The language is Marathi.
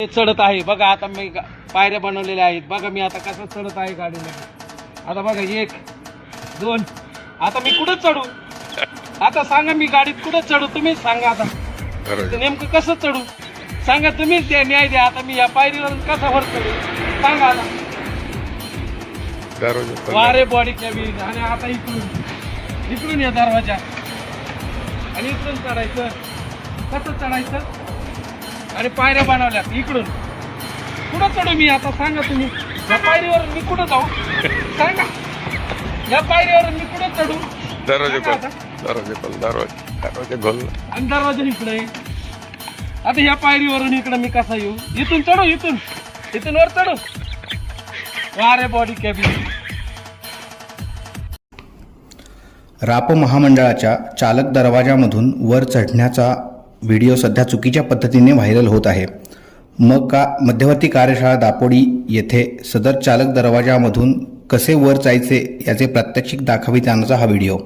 चढत आहे बघा. आता मी पायऱ्या बनवलेल्या आहेत बघा. मी आता कसं चढत आहे गाडीला. आता बघा 1 2. आता मी कुठं चढू? आता सांगा मी गाडीत कुठं चढू? तुम्ही सांगा आता नेमकं कसं चढू सांगा तुम्हीच द्या, न्याय द्या. आता मी या पायरीवर कसा वर चढू सांगा आता. वारे बॉडी कॅबिन आणि आता इकडून या दरवाजा आणि इकडून चढायचं. कसं चढायचं? आणि पायऱ्या बनवल्या इकडून. कुठं चढू मी आता सांगा तुम्ही? या पायरीवर मी कुठं जाऊ सांगा? या पायरीवर मी कुठं चढू? दरवाजा खोल. आणि दरवाजा इकडे. आता ह्या पायरीवरून इकडे मी कसा येऊ? इथून चढू? इथून वर चढू? वारे बॉडी कॅबिन. राप महामंडळाच्या चालक दरवाजामधून वर चढण्याचा व्हिडिओ सध्या चुकीच्या पद्धतीने व्हायरल होत आहे. मध्यवर्ती कार्यशाळा दापोडी येथे सदर चालक दरवाजामधून कसे वर जायचे याचे प्रात्यक्षिक दाखवित आणण्याचा हा व्हिडिओ.